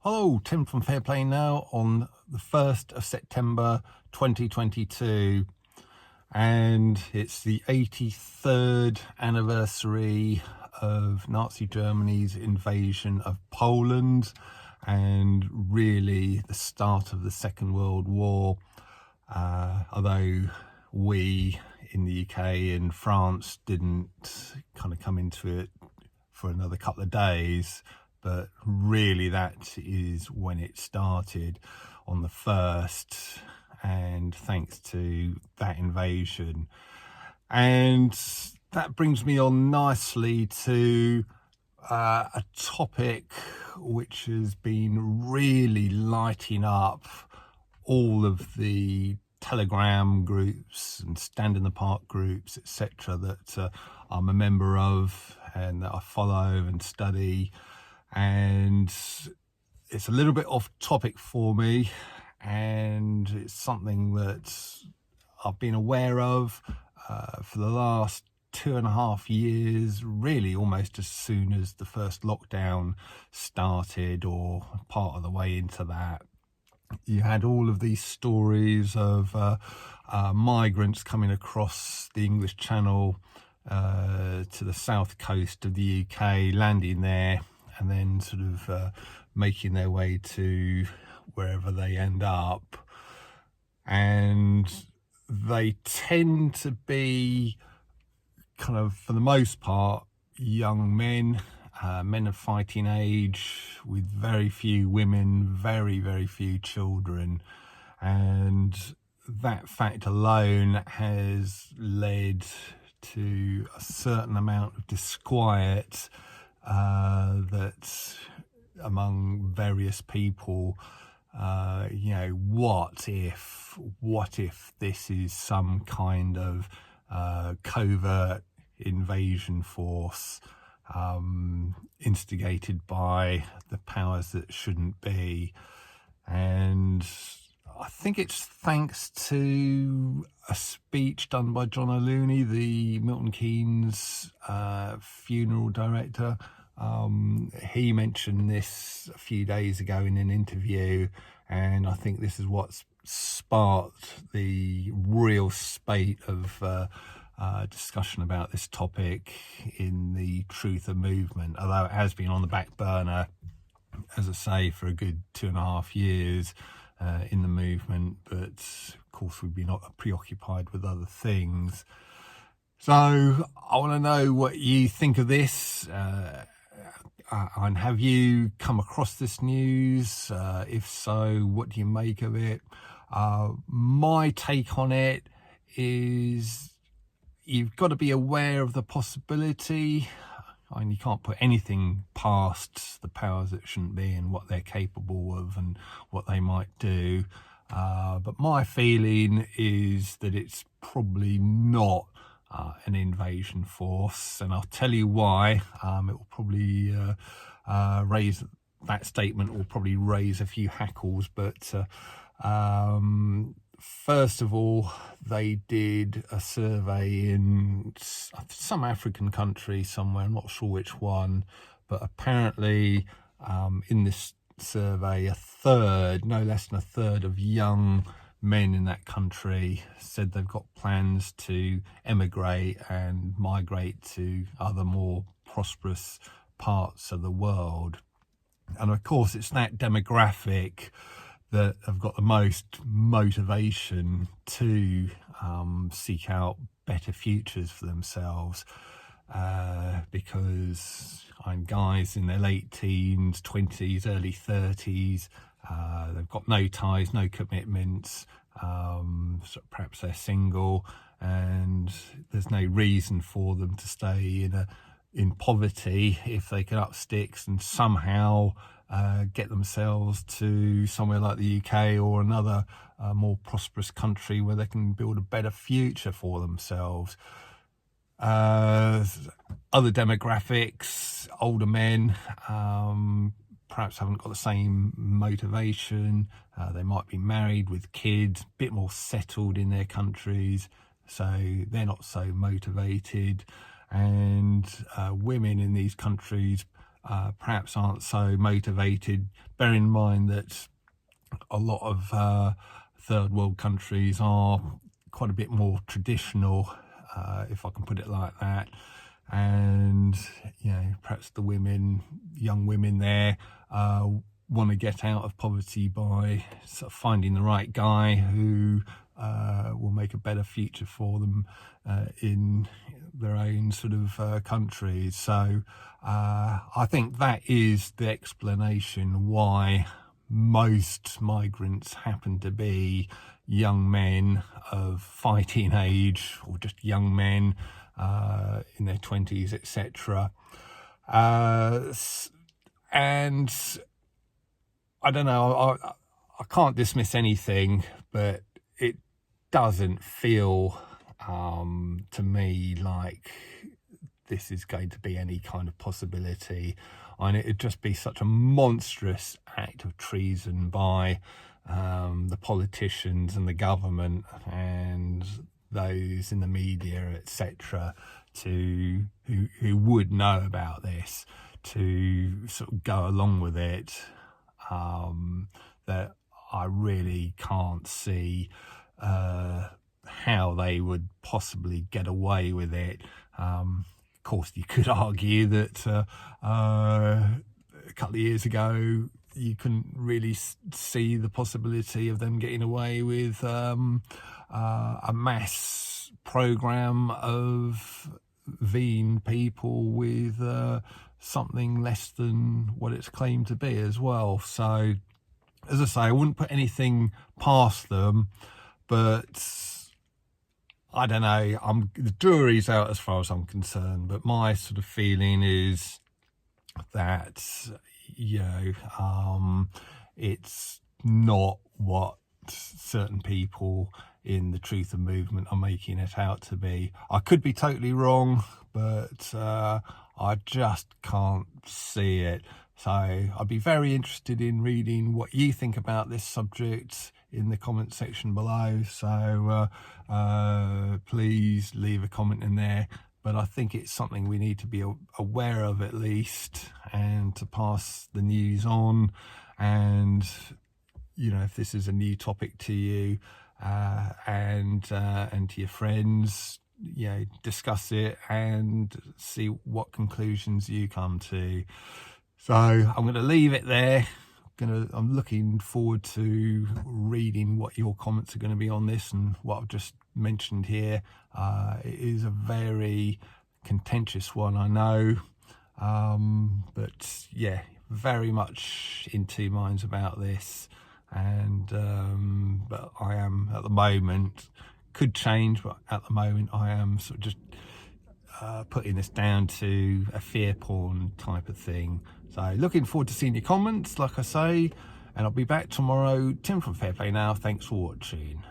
Hello, Tim from Fair Play Now on the 1st of September 2022, and it's the 83rd anniversary of Nazi Germany's invasion of Poland and really the start of the Second World War. Although we in the UK and France didn't kind of come into it for another couple of days, but really that is when it started on the 1st, and thanks to that invasion. And that brings me on nicely to a topic which has been really lighting up all of the Telegram groups and Stand in the Park groups, etc., that I'm a member of and that I follow and study. And it's a little bit off topic for me, and it's something that I've been aware of for the last 2.5 years, really almost as soon as the first lockdown started or part of the way into that. You had all of these stories of migrants coming across the English Channel to the south coast of the UK, landing there, and then sort of making their way to wherever they end up. And they tend to be kind of, for the most part, young men, men of fighting age, with very few women, very, very few children. And that fact alone has led to a certain amount of disquiet that among various people, what if this is some kind of covert invasion force instigated by the powers that shouldn't be? And I think it's thanks to a speech done by John O'Looney, the Milton Keynes funeral director. He mentioned this a few days ago in an interview, and I think this is what's sparked the real spate of discussion about this topic in the truther movement, although it has been on the back burner, as I say, for a good 2.5 years in the movement, but of course we've been preoccupied with other things. So I want to know what you think of this, and have you come across this news? If so, what do you make of it? My take on it is you've got to be aware of the possibility. I mean, you can't put anything past the powers that shouldn't be and what they're capable of and what they might do. But my feeling is that it's probably not an invasion force, and I'll tell you why. It will probably that statement will probably raise a few hackles, but first of all, they did a survey in some African country somewhere, I'm not sure which one, but apparently in this survey, no less than a third of young men in that country said they've got plans to emigrate and migrate to other more prosperous parts of the world. And of course, it's that demographic that have got the most motivation to seek out better futures for themselves, because guys in their late teens, 20s, early 30s, they've got no ties, no commitments, so perhaps they're single, and there's no reason for them to stay in poverty if they can up sticks and somehow get themselves to somewhere like the UK or another more prosperous country where they can build a better future for themselves. Other demographics, older men, perhaps haven't got the same motivation. They might be married with kids, a bit more settled in their countries, so they're not so motivated. And women in these countries perhaps aren't so motivated. Bear in mind that a lot of third world countries are quite a bit more traditional, if I can put it like that. And perhaps the young women there want to get out of poverty by sort of finding the right guy who will make a better future for them in their own sort of countries. So I think that is the explanation why most migrants happen to be young men of fighting age, or just young men in their 20s, etc. And I don't know, I can't dismiss anything, but it doesn't feel to me like this is going to be any kind of possibility. And it'd just be such a monstrous act of treason by the politicians and the government and those in the media, etc., who would know about this, to sort of go along with it. That I really can't see how they would possibly get away with it. Of course, you could argue that a couple of years ago you couldn't really see the possibility of them getting away with a mass program of vein people with something less than what it's claimed to be as well. So, as I say, I wouldn't put anything past them, but I don't know, the jury's out as far as I'm concerned. But my sort of feeling is that it's not what certain people in the Truth and Movement are making it out to be. I could be totally wrong, but I just can't see it. So I'd be very interested in reading what you think about this subject in the comment section below. So please leave a comment in there. But I think it's something we need to be aware of, at least, and to pass the news on. And if this is a new topic to you and to your friends, discuss it and see what conclusions you come to. So I'm going to leave it there. I'm looking forward to reading what your comments are going to be on this and what I've just mentioned here. It is a very contentious one, I know, but very much in two minds about this. And but I am, at the moment, could change, but at the moment I am sort of just putting this down to a fear porn type of thing. So looking forward to seeing your comments, like I say, and I'll be back tomorrow. Tim from Fair Play Now. Thanks for watching.